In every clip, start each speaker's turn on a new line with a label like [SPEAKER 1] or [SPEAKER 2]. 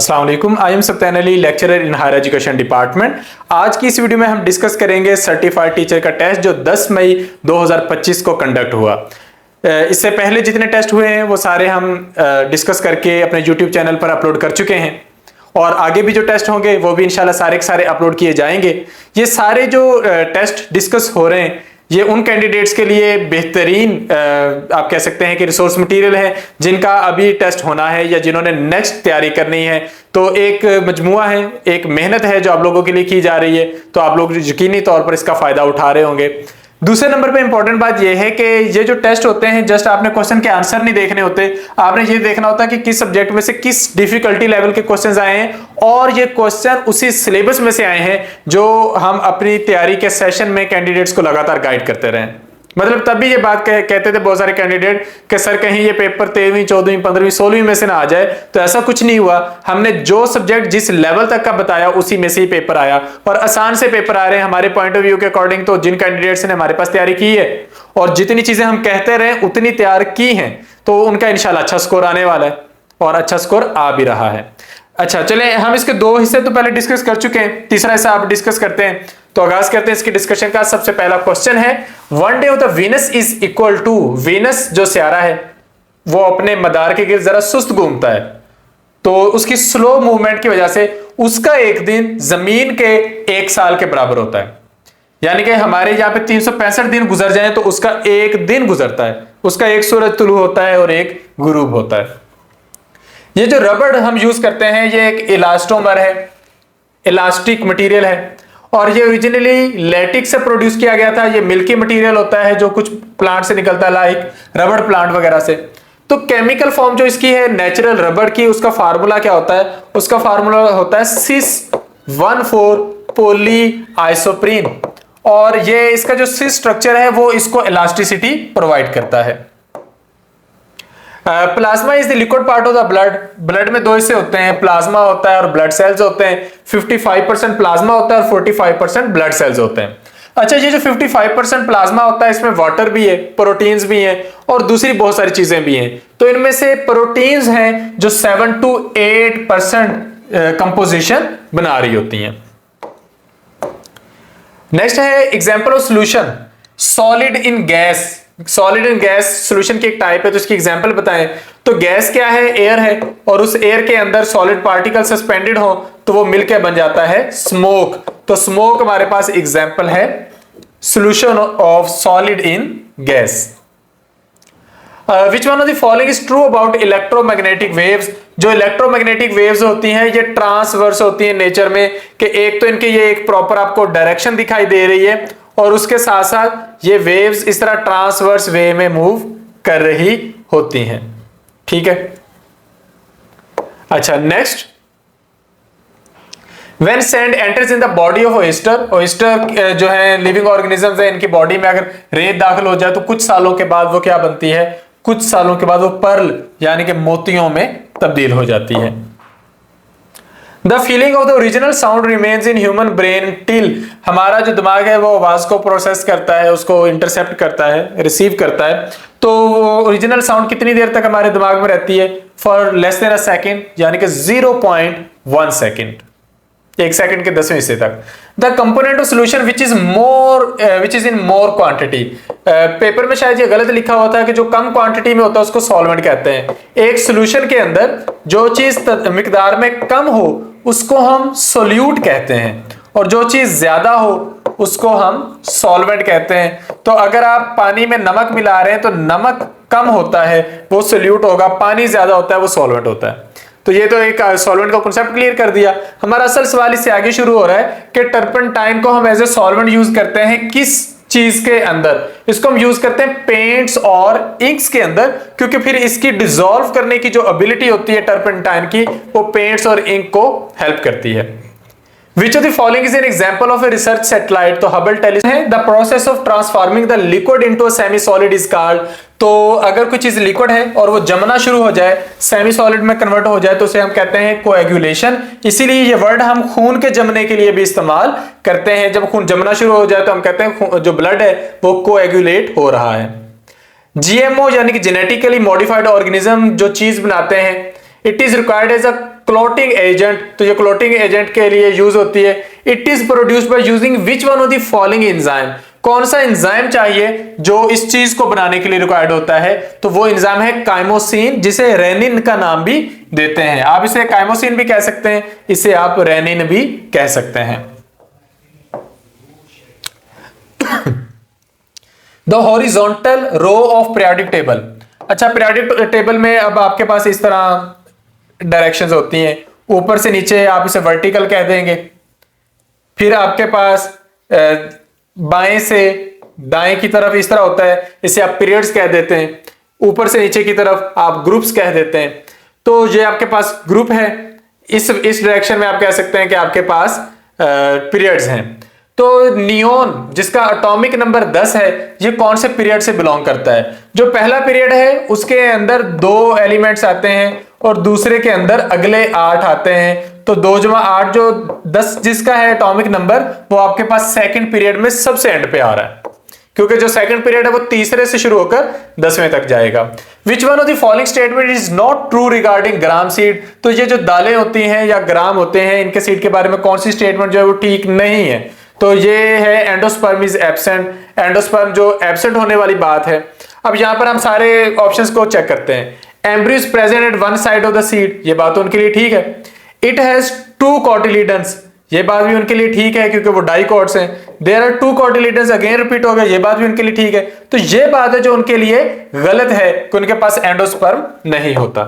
[SPEAKER 1] अस्सलाम वालेकुम, I am Sattan Ali, lecturer in higher education department. आज की इस वीडियो में हम डिस्कस करेंगे सर्टिफाइड टीचर का टेस्ट जो 10 मई 2025 को कंडक्ट हुआ। इससे पहले जितने टेस्ट हुए हैं वो सारे हम डिस्कस करके अपने यूट्यूब चैनल पर अपलोड कर चुके हैं और आगे भी जो टेस्ट होंगे वो भी इंशाल्लाह सारे के सारे अपलोड किए जाएंगे। ये सारे जो टेस्ट डिस्कस हो रहे हैं ये उन कैंडिडेट्स के लिए बेहतरीन आप कह सकते हैं कि रिसोर्स मटेरियल है जिनका अभी टेस्ट होना है या जिन्होंने नेक्स्ट तैयारी करनी है। तो एक मजमुआ है, एक मेहनत है जो आप लोगों के लिए की जा रही है, तो आप लोग यकीनी तौर पर इसका फायदा उठा रहे होंगे। दूसरे नंबर पे इंपॉर्टेंट बात यह है कि ये जो टेस्ट होते हैं जस्ट आपने क्वेश्चन के आंसर नहीं देखने होते, आपने ये देखना होता है कि किस सब्जेक्ट में से किस डिफिकल्टी लेवल के क्वेश्चंस आए हैं और ये क्वेश्चन उसी सिलेबस में से आए हैं जो हम अपनी तैयारी के सेशन में कैंडिडेट्स को लगातार गाइड करते रहे। मतलब तब भी ये बात कहते थे बहुत सारे कैंडिडेट कि सर कहीं ये पेपर 13वीं 14वीं 15वीं 16वीं में से ना आ जाए, तो ऐसा कुछ नहीं हुआ। हमने जो सब्जेक्ट जिस लेवल तक का बताया उसी में से ही पेपर आया और आसान से पेपर आ रहे हैं हमारे पॉइंट ऑफ व्यू के अकॉर्डिंग। तो जिन कैंडिडेट्स ने हमारे पास तैयारी की है और जितनी चीजें हम कहते रहे उतनी तैयार की हैं तो उनका इंशाल्लाह अच्छा स्कोर आने वाला है और अच्छा स्कोर आ भी रहा है। अच्छा चले, हम इसके दो हिस्से तो पहले डिस्कस कर चुके हैं, तीसरा हिस्सा आप डिस्कस करते हैं। तो आगाज करते हैं इसकी डिस्कशन का। सबसे पहला क्वेश्चन है, one day of the Venus is equal to, Venus जो सियारा है वो अपने मदार के गिर्द जरा सुस्त घूमता है, तो उसकी स्लो मूवमेंट की वजह से उसका एक दिन जमीन के एक साल के बराबर होता है। यानी कि हमारे यहाँ पे 365 दिन गुजर जाए तो उसका एक दिन गुजरता है, उसका एक सूरज तुलू होता है और एक गुरूब होता है। ये जो रबड़ हम यूज करते हैं ये एक इलास्टोमर है, इलास्टिक मटेरियल है और ये ओरिजिनली लैटिक्स से प्रोड्यूस किया गया था। ये मिल्की मटेरियल होता है जो कुछ प्लांट से निकलता है, लाइक रबड़ प्लांट वगैरह से। तो केमिकल फॉर्म जो इसकी है नेचुरल रबड़ की, उसका फार्मूला क्या होता है? उसका फार्मूला होता है सिस 1,4 पोली आइसोप्रीन और ये इसका जो सिस स्ट्रक्चर है वो इसको इलास्टिसिटी प्रोवाइड करता है। Plasma is the liquid part of the blood. Blood में दो हिस्से होते हैं, प्लाज्मा होता है और ब्लड सेल्स होते हैं। 55% प्लाज्मा होता है और 45% ब्लड सेल्स होते हैं। अच्छा, ये जो 55% प्लाज्मा होता है इसमें वाटर भी है, प्रोटीन्स भी हैं और दूसरी बहुत सारी चीजें भी हैं। तो इनमें से प्रोटीन्स हैं जो 7 to 8% कंपोजिशन बना रही होती हैं। नेक्स्ट है example of solution, solid in gas. Solid in gas solution की एक टाइप है, तो इसकी एग्जांपल बताएं। तो गैस क्या है? एयर है और उस एयर के अंदर सॉलिड पार्टिकल सस्पेंडेड हो तो वो मिलकर बन जाता है स्मोक। तो स्मोक हमारे पास एग्जांपल है solution of solid in gas. Which one of the following is true about electromagnetic waves. जो इलेक्ट्रोमैग्नेटिक वेव्स होती हैं ये ट्रांसवर्स होती हैं नेचर में, कि एक तो इनके ये एक प्रॉपर आपको डायरेक्शन दिखाई दे रही है और उसके साथ साथ ये वेव्स इस तरह ट्रांसवर्स वे में मूव कर रही होती हैं। ठीक है, अच्छा next, when sand enters in the body of oyster. Oyster जो है लिविंग ऑर्गेनिजम्स है, इनकी बॉडी में अगर रेत दाखिल हो जाए तो कुछ सालों के बाद वो क्या बनती है? कुछ सालों के बाद वो पर्ल यानी कि मोतियों में तब्दील हो जाती है। The feeling of the original sound remains in human brain till. हमारा जो दिमाग है वो आवाज को प्रोसेस करता है, उसको इंटरसेप्ट करता है, रिसीव करता है। तो ओरिजिनल साउंड कितनी देर तक हमारे दिमाग में रहती है? For less than a second, यानी कि 0.1 सेकेंड, 1 सेकंड के 10वें हिस्से तक। The component of solution which is in more quantity. Paper में शायद ये गलत लिखा होता है कि जो कम क्वांटिटी में होता है उसको सॉल्वेंट कहते हैं। एक सोल्यूशन के अंदर जो चीज मिकदार में कम हो उसको हम सोल्यूट कहते हैं और जो चीज ज्यादा हो उसको हम सॉल्वेंट कहते हैं। तो अगर आप पानी में नमक मिला रहे हैं तो नमक कम होता है वो सोल्यूट होगा, पानी ज्यादा होता है वो सॉल्वेंट होता है। तो ये तो एक सॉल्वेंट का कांसेप्ट क्लियर कर दिया। हमारा असल सवाल इससे आगे शुरू हो रहा है कि टर्पेंटाइन को हम एज ए सॉल्वेंट यूज करते हैं किस चीज के अंदर? इसको हम यूज करते हैं पेंट्स और इंक्स के अंदर, क्योंकि फिर इसकी डिसॉल्व करने की जो एबिलिटी होती है टर्पेंटाइन की वो पेंट्स और इंक को हेल्प करती है। Which of the following is an example of a research satellite? तो हबल टेलीस्कोप है। The process of transforming the liquid into a semi-solid is called। तो अगर कोई चीज लिक्विड है और वो जमना शुरू हो जाए, सेमी सॉलिड में कन्वर्ट हो जाए, तो उसे हम कहते हैं कोएगुलेशन। इसीलिए ये वर्ड हम खून के जमने के लिए भी इस्तेमाल करते हैं। जब खून जमना शुरू हो जाए तो हम कहते हैं जो ब्लड है वो कोएगुलेट हो रहा है। जीएमओ यानी कि जेनेटिकली मॉडिफाइड ऑर्गेनिज्म जो चीज बनाते हैं, it is required as a clotting agent, तो ये क्लॉटिंग एजेंट के लिए यूज होती है। It is produced by using which one of the following enzyme, कौन सा एंजाइम चाहिए जो इस चीज को बनाने के लिए रिक्वायर्ड होता है, तो वो एंजाइम है काइमोसिन, जिसे रेनिन का नाम भी देते हैं। आप इसे काइमोसिन भी कह सकते हैं, इसे आप रेनिन भी कह सकते हैं। The horizontal row of periodic table. अच्छा, पीरियोडिक टेबल में अब आपके पास इस तरह डायरेक्शंस होती हैं, ऊपर से नीचे आप इसे वर्टिकल कह देंगे, फिर आपके पास बाएं से दाएं की तरफ इस तरह होता है, इसे आप पीरियड्स कह देते हैं, ऊपर से नीचे की तरफ आप ग्रुप्स कह देते हैं। तो ये आपके पास ग्रुप है, इस डायरेक्शन में आप कह सकते हैं कि आपके पास पीरियड्स हैं। तो नियोन जिसका एटॉमिक नंबर 10 है, ये कौन से पीरियड से बिलोंग करता है? जो पहला पीरियड है उसके अंदर 2 एलिमेंट्स आते हैं और दूसरे के अंदर अगले 8 आते हैं, तो 2 जमा 8 जो 10 जिसका है एटॉमिक नंबर, वो आपके पास सेकंड पीरियड में सबसे एंड पे आ रहा है, क्योंकि जो सेकंड पीरियड है वो तीसरे से शुरू होकर 10वें तक जाएगा। विच one of the following statement is not true regarding gram seed, तो ये जो दालें होती हैं या ग्राम होते हैं, इनके सीड के बारे में कौन सी स्टेटमेंट जो है वो ठीक नहीं है? तो ये है एंडोस्पर्म इज एब्सेंट, एंडोस्पर्म जो एब्सेंट होने वाली बात है। अब यहां पर हम सारे ऑप्शंस को चेक करते हैं। Embryo is present at one side of the seed, ये बात तो उनके लिए ठीक है। इट हैज 2 कॉटिलिडन्स, ये बात भी उनके लिए ठीक है क्योंकि वो डाइकॉट्स हैं। There are 2 cotyledons, again repeat हो गया, ये बात भी उनके लिए ठीक है। तो ये बात है जो उनके लिए गलत है कि उनके पास एंडोस्पर्म नहीं होता।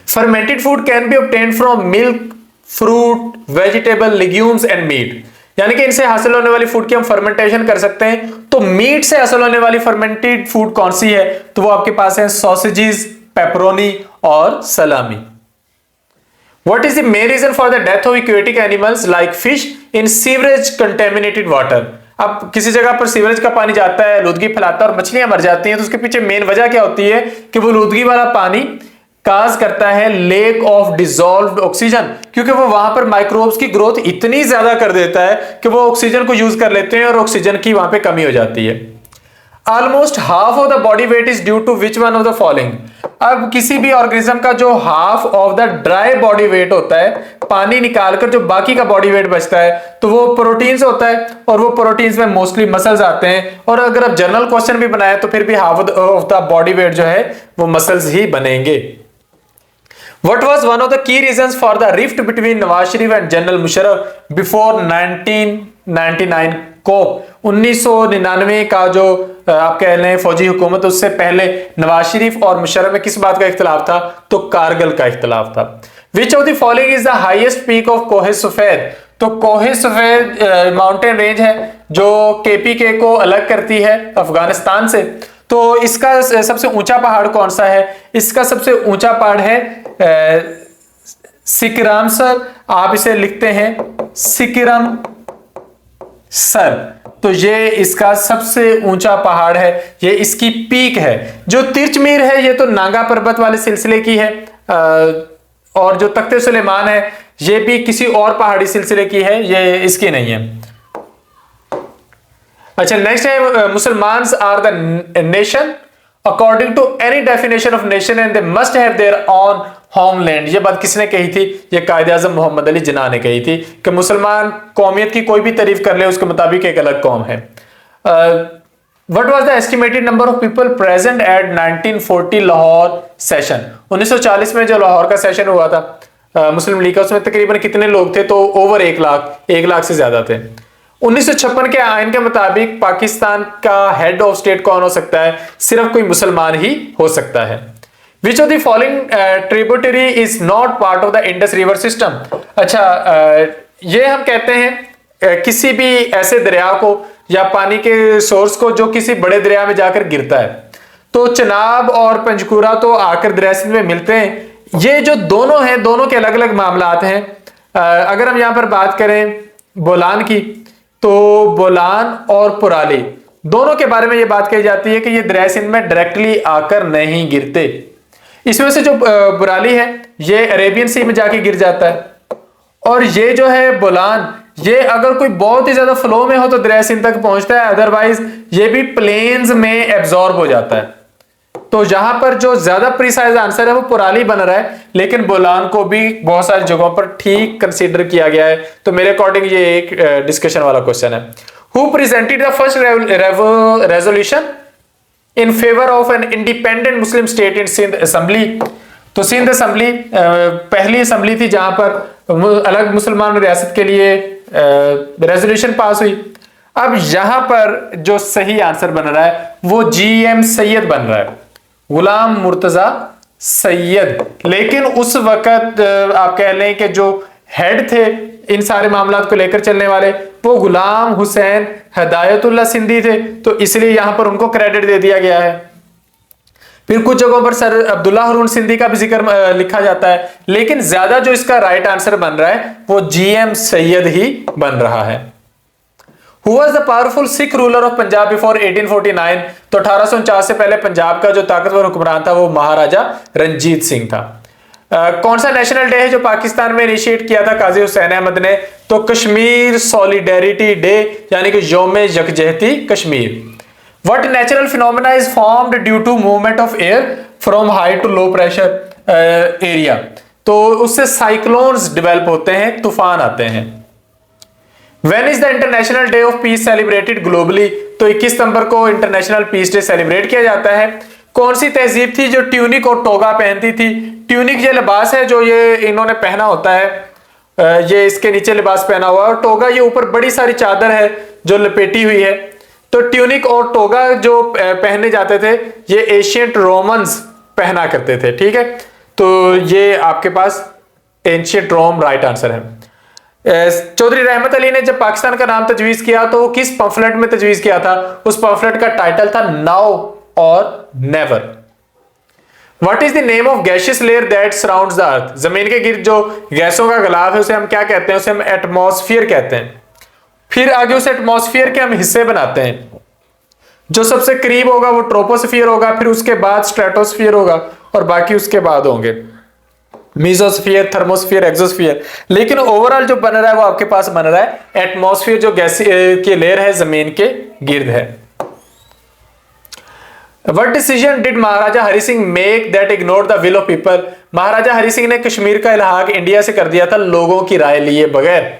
[SPEAKER 1] Fermented food can be obtained from milk, fruit, vegetable, legumes and meat, यानी कि इनसे हासिल होने वाली फूड की हम फर्मेंटेशन कर सकते हैं। तो मीट से हासिल होने वाली फर्मेंटेड फूड कौन सी है? तो वो आपके पास है सॉसेजेस, पेपरोनी और सलामी। What is the main reason for the death of aquatic animals like fish in sewage contaminated water? अब किसी जगह पर सीवरेज का पानी जाता है, लूदगी फैलाता है और मछलियां मर जाती हैं, तो उसके पीछे मेन वजह क्या होती है कि वो लूदगी वाला पानी काज करता है लेक ऑफ डिसॉल्व्ड ऑक्सीजन, क्योंकि वो वहां पर माइक्रोब्स की ग्रोथ इतनी ज्यादा कर देता है कि वो ऑक्सीजन को यूज कर लेते हैं और ऑक्सीजन की वहां पे कमी हो जाती है। Almost half of the body weight is due to which one of the following. अब किसी भी ऑर्गेनिज्म का जो half of the dry body weight होता है, पानी निकालकर जो बाकी का बॉडी वेट बचता है, तो वो प्रोटीन्स होता है, और वो प्रोटीन्स में मोस्टली मसल्स आते हैं। और अगर आप जनरल क्वेश्चन भी बनाए तो फिर भी half of the body wait जो है वो मसल्स ही बनेंगे। What was one of the key reasons for the rift between Nawaz Sharif and general Musharraf before 1999 COP? 1999 का जो आप कह रहे हैं फौजी हुकूमत, उससे पहले नवाज शरीफ और मुशर्रफ में किस बात का इख्तिलाफ था? तो कारगिल का इख्तिलाफ था। Which of the following is the highest peak of कोहे सफेद? तो कोहे सफेद माउंटेन रेंज है जो KPK को अलग करती है अफगानिस्तान से। तो इसका सबसे ऊंचा पहाड़ कौन सा है? इसका सबसे ऊंचा पहाड़ है सिकरम सर, आप इसे लिखते हैं सिकरम सर। तो ये इसका सबसे ऊंचा पहाड़ है, ये इसकी पीक है। जो तिरचमीर है ये तो नागा पर्वत वाले सिलसिले की है, और जो तख्ते सुलेमान है ये भी किसी और पहाड़ी सिलसिले की है, ये इसकी नहीं है। अच्छा, नेक्स्ट है Musalmans are the nation according to any definition of nation and they must have their own homeland. ये बात किसने कही थी? ये कायदे आज़म मोहम्मद अली जिन्ना ने कही थी कि मुसलमान कौमियत की कोई भी तारीफ कर ले उसके मुताबिक एक अलग कौम है। What was the estimated number of people present at 1940 Lahore session? 1940 में जो लाहौर का सेशन हुआ था मुस्लिम लीग का, उसमें तकरीबन कितने लोग थे? तो ओवर 1 लाख से ज्यादा थे। 1956 के आइन के मुताबिक पाकिस्तान का हेड ऑफ स्टेट कौन हो सकता है? सिर्फ कोई मुसलमान ही हो सकता है। Which of the following tributary is not part of the Indus River system? अच्छा, ये हम कहते हैं किसी भी ऐसे दरिया को या पानी के सोर्स को जो किसी बड़े दरिया में जाकर गिरता है। तो चनाब और पंजकुरा तो आकर दरिया सिंध में मिलते हैं। ये जो दोनों हैं, दोनों के अलग अलग मामलात हैं। अगर हम यहाँ पर बात करें बोलान की, तो बोलान और पुराली दोनों के बारे में ये बात कही जाती है कि ये दरिया सिंध में डायरेक्टली आकर नहीं गिरते। इसमें से जो बुराली है ये अरेबियन सी में जाके गिर जाता है, और ये जो है बोलान, ये अगर कोई बहुत ही ज्यादा फ्लो में हो तो दरिया सिंध तक पहुंचता है, अदरवाइज ये भी प्लेन्स में एब्जॉर्ब हो जाता है। तो जहां पर जो ज्यादा प्रिसाइज आंसर है वो पुराली बन रहा है, लेकिन बोलान को भी बहुत सारी जगहों पर ठीक कंसीडर किया गया है। तो मेरे अकॉर्डिंग ये एक डिस्कशन वाला क्वेश्चन है। Who presented the first resolution in favour of an independent Muslim state in Sindh assembly? तो सिंध असेंबली पहली असेंबली थी जहां पर अलग मुसलमान रियासत के लिए रेजोल्यूशन पास हुई। अब यहां पर जो सही आंसर बन रहा है वो GM सैयद बन रहा है, गुलाम मुर्तजा सैयद। लेकिन उस वक्त आप कह लें कि जो हेड थे इन सारे मामलात को लेकर चलने वाले वो गुलाम हुसैन हिदायतुल्लाह सिंधी थे, तो इसलिए यहां पर उनको क्रेडिट दे दिया गया है। फिर कुछ जगहों पर सर अब्दुल्ला हरून सिंधी का भी जिक्र लिखा जाता है, लेकिन ज्यादा जो इसका राइट आंसर बन रहा है वो GM सैयद ही बन रहा है। Who was the powerful Sikh ruler of Punjab before 1849? तो 1849 से पहले पंजाब का जो ताकतवर हुक्मरान था वो महाराजा रंजीत सिंह था। कौन सा नेशनल डे है जो पाकिस्तान में इनिशिएट किया था काजी हुसैन अहमद ने? तो कश्मीर सॉलिडेरिटी डे, यानी कि यौम यकजहती Kashmir. What natural phenomena is formed due to movement of air from high to low pressure area? तो उससे साइक्लोन्स डेवलप होते हैं, तूफान आते हैं। When is the International Day of Peace celebrated globally? तो 21 सितंबर को इंटरनेशनल पीस डे सेलिब्रेट किया जाता है। कौन सी तहजीब थी जो ट्यूनिक और टोगा पहनती थी? ट्यूनिक ये लिबास है जो ये इन्होंने पहना होता है, ये इसके नीचे लिबास पहना हुआ है, और टोगा ये ऊपर बड़ी सारी चादर है जो लपेटी हुई है। तो ट्यूनिक और टोगा जो पहने जाते थे ये एशियंट रोमन्स पहना करते थे, ठीक है। तो ये आपके पास एंशियंट रोम राइट आंसर है। चौधरी रहमत अली ने जब पाकिस्तान का नाम तजवीज किया तो वो किस पंफलेट में तजवीज किया था? उस पंफलेट का टाइटल था नाउ और never. What is the name of gaseous layer that surrounds the earth? जमीन के गिर्द जो गैसों का गलाव है उसे हम क्या कहते हैं? उसे हम एटमॉस्फेयर कहते हैं। फिर आगे उस एटमॉस्फेयर के हम हिस्से बनाते हैं, जो सबसे करीब होगा वो ट्रोपोस्फियर होगा, फिर उसके बाद स्ट्रेटोस्फियर होगा, और बाकी उसके बाद होंगे मीजोस्फियर, थर्मोस्फियर, एक्सोस्फियर। लेकिन ओवरऑल जो बन रहा है वो आपके पास बन रहा है एटमॉस्फेयर, जो गैस की लेयर है जमीन के गिर्द है। What decision did Maharaja Hari Singh make that ignore the will of people? Maharaja Hari Singh ने कश्मीर का इल्हाक इंडिया से कर दिया था लोगों की राय लिए बगैर।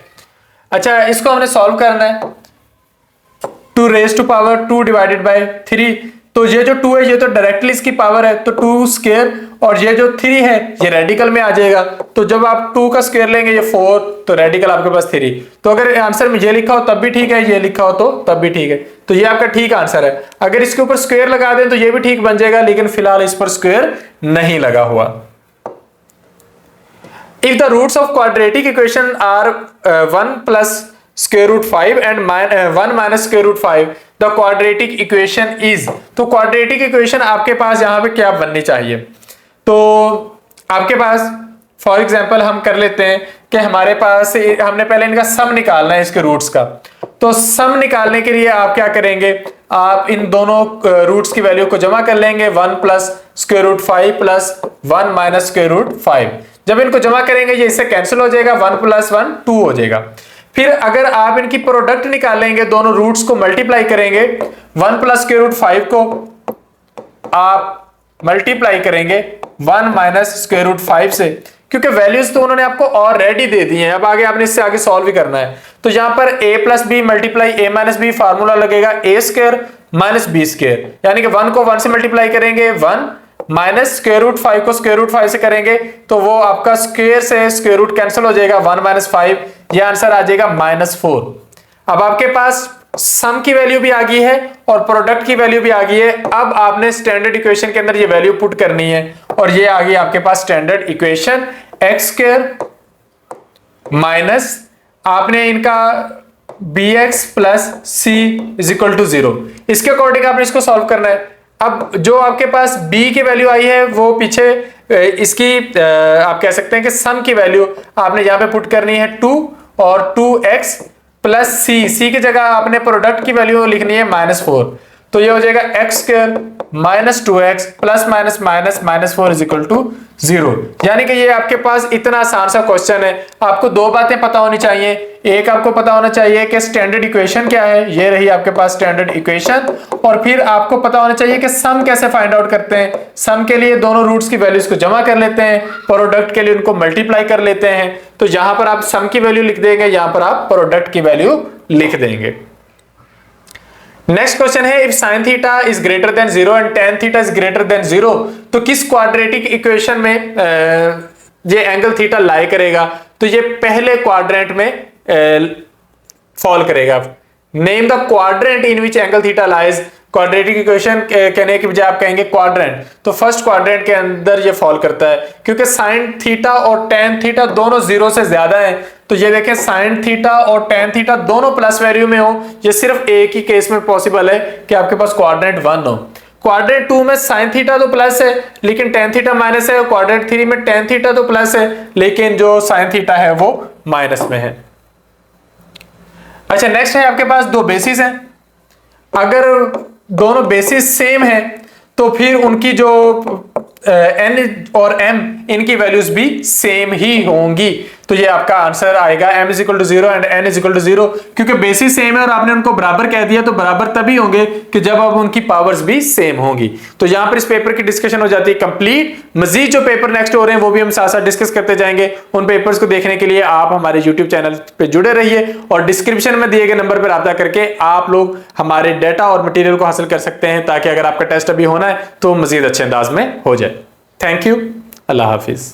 [SPEAKER 1] अच्छा, इसको हमने सॉल्व करना है। 2 raised to power 2 divided by 3। तो ये जो 2 है ये तो डायरेक्टली इसकी पावर है, तो 2 स्क्वायर, और ये जो 3 है ये रेडिकल में आ जाएगा। तो जब आप 2 का स्क्वायर लेंगे ये 4, तो रेडिकल आपके पास 3। तो अगर आंसर में ये लिखा हो तब भी ठीक है, ये लिखा हो तो तब भी ठीक है। तो ये आपका ठीक आंसर है। अगर इसके ऊपर स्क्वायर लगा दें तो ये भी ठीक बन जाएगा, लेकिन फिलहाल इस पर स्क्वायर नहीं लगा हुआ। If the roots of quadratic equation are 1 plus square root 5 and 1 minus square root 5, the quadratic equation is, तो quadratic equation आपके पास यहाँ पे क्या बननी चाहिए? तो आपके पास फॉर एग्जाम्पल हम कर लेते हैं कि हमारे पास हमने पहले इनका सम निकालना है इसके रूट्स का। तो सम निकालने के लिए आप क्या करेंगे? आप इन दोनों रूट्स की वैल्यू को जमा कर लेंगे, 1 plus square root 5 plus 1 minus square root 5। जब इनको जमा करेंगे ये इससे कैंसिल हो जाएगा, 1 प्लस 1 2 हो जाएगा। फिर अगर आप इनकी प्रोडक्ट निकालेंगे, दोनों रूट्स को मल्टीप्लाई करेंगे, 1 प्लस स्क्वायर रूट 5 को आप मल्टीप्लाई करेंगे 1 माइनस स्क्वायर रूट 5 से, क्योंकि वैल्यूज तो उन्होंने आपको ऑलरेडी दे दी हैं। अब आगे आपने इससे आगे सॉल्व भी करना है। तो यहां पर a plus B multiply a minus B formula लगेगा a square minus B square, यानी कि 1 को 1 से मल्टीप्लाई करेंगे 1 माइनस स्क्वायर रूट 5 को स्क्वायर रूट 5 से करेंगे तो वो आपका स्क्वायर से स्क्वायर रूट कैंसिल हो जाएगा, 1 माइनस 5, ये आंसर आ जाएगा -4। अब आपके पास सम की वैल्यू भी आ गई है और प्रोडक्ट की वैल्यू भी आ गई है। अब आपने स्टैंडर्ड इक्वेशन के अंदर ये वैल्यू पुट करनी है और ये आ गई आपके पास standard equation X square minus आपने इनका bx plus C is equal to 0। इसके अकॉर्डिंग आपने इसको सॉल्व करना है। अब जो आपके पास b की वैल्यू आई है वो पीछे इसकी आप कह सकते हैं कि सम की वैल्यू आपने यहां पे पुट करनी है 2 और 2x प्लस सी की जगह आपने प्रोडक्ट की वैल्यू लिखनी है -4। तो ये हो जाएगा x square minus 2x plus minus minus minus 4 is equal to 0। यानी कि ये आपके पास इतना आसान सा क्वेश्चन है। आपको दो बातें पता होनी चाहिए। एक आपको पता होना चाहिए कि स्टैंडर्ड इक्वेशन क्या है, ये रही आपके पास स्टैंडर्ड इक्वेशन, और फिर आपको पता होना चाहिए कि सम कैसे फाइंड आउट करते हैं। सम के लिए दोनों रूट्स की वैल्यूज को जमा कर लेते हैं, प्रोडक्ट के लिए उनको मल्टीप्लाई कर लेते हैं। तो यहां पर आप सम की वैल्यू लिख देंगे, यहां पर आप प्रोडक्ट की वैल्यू लिख देंगे। नेक्स्ट क्वेश्चन है, if sine theta is greater than 0 and tan theta is greater than 0, तो किस क्वाड्रेटिक इक्वेशन में ये एंगल थीटा लाई करेगा? तो ये पहले क्वाड्रेंट में फॉल करेगा। Name the quadrant in which angle theta lies. Quadratic equation कहने की बजाय आप कहेंगे क्वाड्रेंट, तो फर्स्ट क्वाड्रेंट के अंदर ये फॉल करता है, क्योंकि साइन थीटा और टेन थीटा दोनों 0 से ज्यादा है। तो ये देखें, साइन थीटा और टेन थीटा दोनों प्लस वैल्यू में हो। ये सिर्फ एक ही केस में पॉसिबल है कि आपके पास क्वाड्रेंट 1 हो। क्वाड्रेंट 2 में साइन थीटा तो प्लस है लेकिन टेन थीटा माइनस है। क्वाड्रेंट 3 में टेन थीटा तो प्लस है लेकिन जो साइन थीटा है वो माइनस में है। अच्छा, नेक्स्ट है आपके पास दो बेसिस हैं। अगर दोनों बेसिस सेम है तो फिर उनकी जो n और m इनकी वैल्यूज भी सेम ही होंगी। तो ये आपका आंसर आएगा m is equal to 0 and n is equal to 0, क्योंकि बेसिस सेम है और आपने उनको बराबर कह दिया, तो बराबर तभी होंगे कि जब अब उनकी पावर्स भी सेम होंगी। तो यहां पर इस पेपर की डिस्कशन हो जाती है कंप्लीट। मजीद जो पेपर नेक्स्ट हो रहे हैं वो भी हम साथ साथ डिस्कस करते जाएंगे। उन पेपर्स को देखने के लिए आप हमारे यूट्यूब चैनल पे जुड़े रहिए और डिस्क्रिप्शन में दिए गए नंबर पर रब्ता करके आप लोग हमारे डेटा और मटेरियल को हासिल कर सकते हैं, ताकि अगर आपका टेस्ट अभी होना है तो मजीद अच्छे अंदाज में हो जाए। Thank you, Allah Hafiz.